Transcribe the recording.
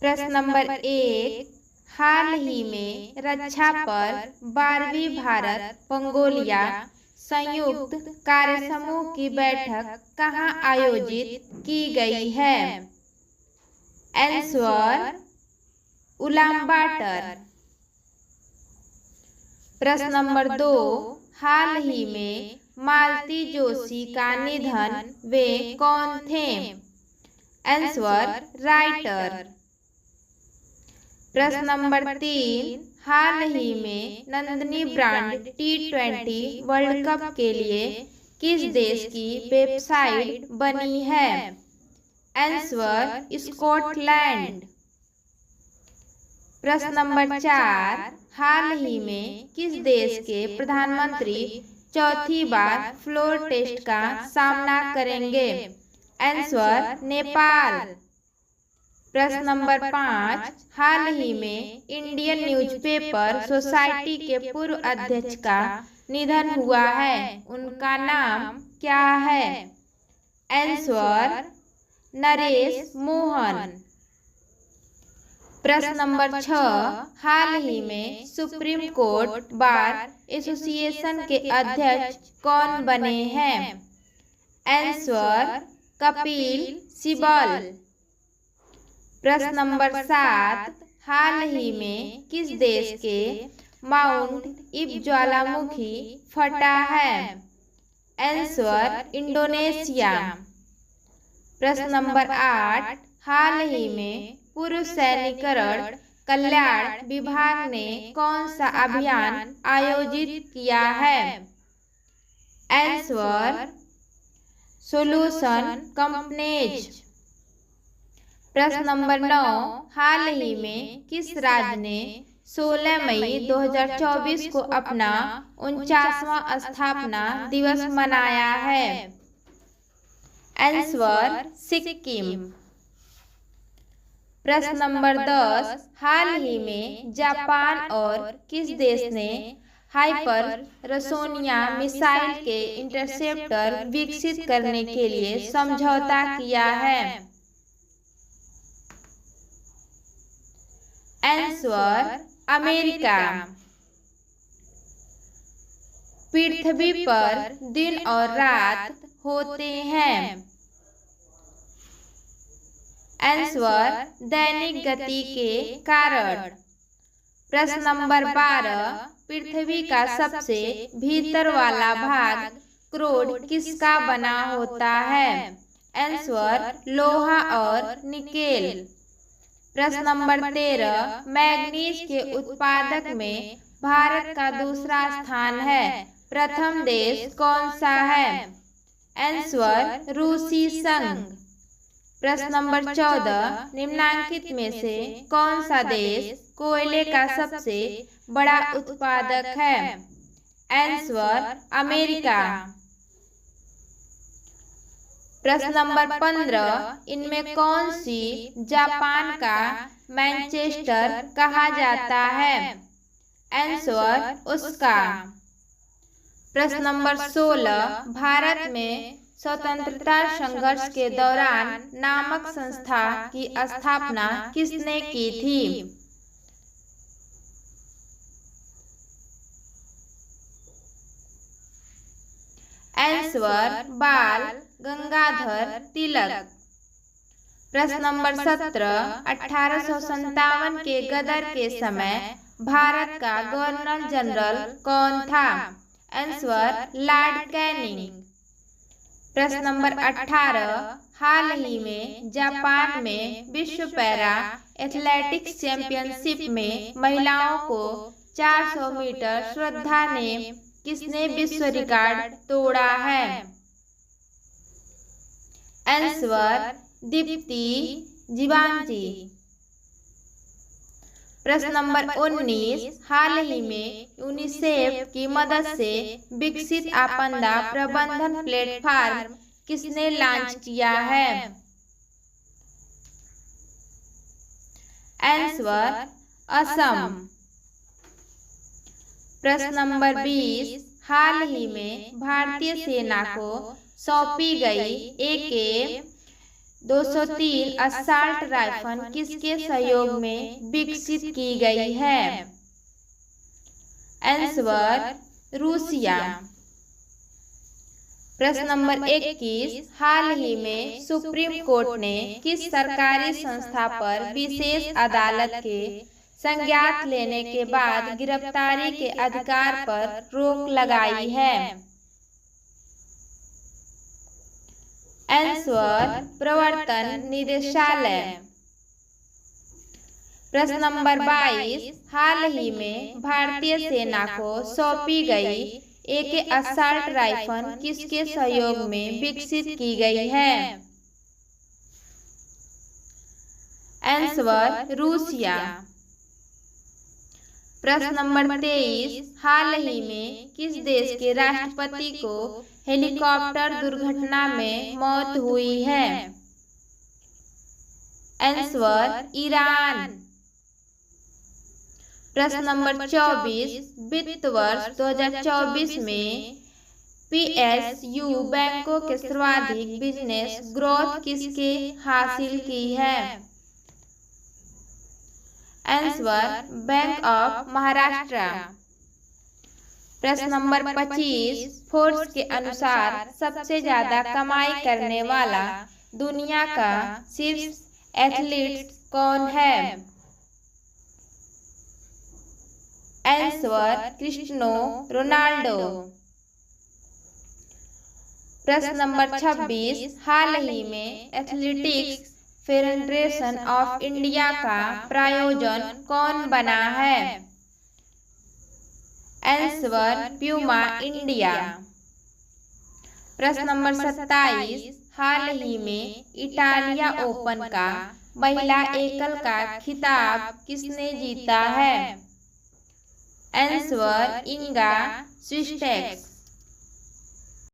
प्रश्न नंबर 1, हाल ही में रक्षा पर 12वीं भारत मंगोलिया संयुक्त कार्यसमूह की बैठक कहाँ आयोजित की गई है? Answer Ulaanbaatar. प्रश्न नंबर 2, हाल ही में मालती जोशी का निधन वे कौन थे? Answer writer. प्रश्न नंबर 3, हाल ही में Nandini brand T20 world cup के लिए किस देश की वेबसाइट बनी है? Answer Scotland. प्रश्न नंबर 4, हाल ही में किस देश के प्रधानमंत्री चौथी बार फ्लोर टेस्ट का सामना करेंगे? आंसर नेपाल। प्रश्न नंबर 5, हाल ही में इंडियन न्यूज़पेपर सोसाइटी के पूर्व अध्यक्ष का निधन हुआ है, उनका नाम क्या है? आंसर नरेश मोहन। प्रश्न नंबर 6, हाल ही में सुप्रीम कोर्ट बार एसोसिएशन के अध्यक्ष कौन बने हैं? आंसर कपिल सिब्बल। प्रश्न नंबर 7, हाल ही में किस देश के माउंट इब ज्वालामुखी फटा है? Answer Indonesia. प्रश्न नंबर 8, हाल ही में पूर्व सैनिकरण कल्याण विभाग ने कौन सा अभियान आयोजित किया है? Answer solution companies. प्रश्न नंबर 9, हाल ही में किस राज्य ने 16 मई 2024 को अपना 49वां स्थापना दिवस मनाया है? आंसर सिक्किम। प्रश्न नंबर 10, हाल ही में जापान और किस देश ने हाइपरसोनिया मिसाइल के इंटरसेप्टर विकसित करने के लिए समझौता किया है? Answer America. पृथ्वी पर दिन और रात होते हैं? आंसर दैनिक गति के कारण। प्रश्न नंबर 12, पृथ्वी का सबसे भीतर वाला भाग क्रोड किसका बना होता है? आंसर लोहा और निकेल। प्रश्न नंबर 13, मैग्नीज के उत्पादक में भारत का दूसरा स्थान है, प्रथम देश कौन सा है? आंसर रूसी संघ। प्रश्न नंबर 14, निम्नलिखित में से कौन सा देश कोयले का सबसे बड़ा उत्पादक है? Answer America. प्रश्न नंबर 15, इनमें कौन सी जापान का मैनचेस्टर कहा जाता है? Answer Osaka. प्रश्न नंबर 16, भारत में स्वतंत्रता संघर्ष के दौरान नामक संस्था की स्थापना किसने की थी? आंसर बाल गंगाधर तिलक। प्रश्न नंबर 17, 1857 के गदर के समय भारत का गवर्नर जनरल कौन था? Answer Lord Canning. प्रश्न नंबर 18, हाल ही में जापान में विश्व पैरा एथलेटिक्स चैंपियनशिप में महिलाओं को 400 मीटर श्रद्धा ने किसने विश्व रिकॉर्ड तोड़ा है? आंसर दीप्ति जीवांजी। प्रश्न नंबर 19, हाल ही में यूनिसेफ की मदद से विकसित आपदा प्रबंधन प्लेटफॉर्म किसने लॉन्च किया है? आंसर असम। प्रश्न नंबर 20, हाल ही में भारतीय सेना को सौंपी गई AK 203 असॉल्ट राइफल किसके सहयोग में विकसित की गई है? Answer Russia. प्रश्न नंबर 21, हाल ही में सुप्रीम कोर्ट ने किस सरकारी संस्था पर विशेष अदालत के संज्ञान लेने के बाद गिरफ्तारी के अधिकार पर रोक लगाई है? आंसर प्रवर्तन निदेशालय। प्रश्न नंबर 22, हाल ही में भारतीय सेना को सौंपी गई AK असॉल्ट राइफल किसके सहयोग में विकसित की गई है? Answer Russia. प्रश्न नंबर 23, हाल ही में किस देश के राष्ट्रपति को हेलीकॉप्टर दुर्घटना में मौत हुई है? Answer Iran. प्रश्न नंबर 24, वित्त वर्ष 2024 में PSU बैंकों के सर्वाधिक बिजनेस ग्रोथ किसके हासिल की है? Answer bank of Maharashtra. प्रश्न नंबर 25, फोर्ब्स के अनुसार सबसे ज्यादा कमाई करने वाला दुनिया का शीर्ष एथलीट कौन है? Answer Cristiano Ronaldo. प्रश्न नंबर 26, हाल ही में एथलेटिक्स फेडरेशन ऑफ इंडिया का प्रायोजन कौन बना है? Answer Puma India. प्रश्न नंबर 27, हाल ही में इटालिया ओपन का महिला एकल का खिताब किसने जीता है? Answer Iga Swiatek.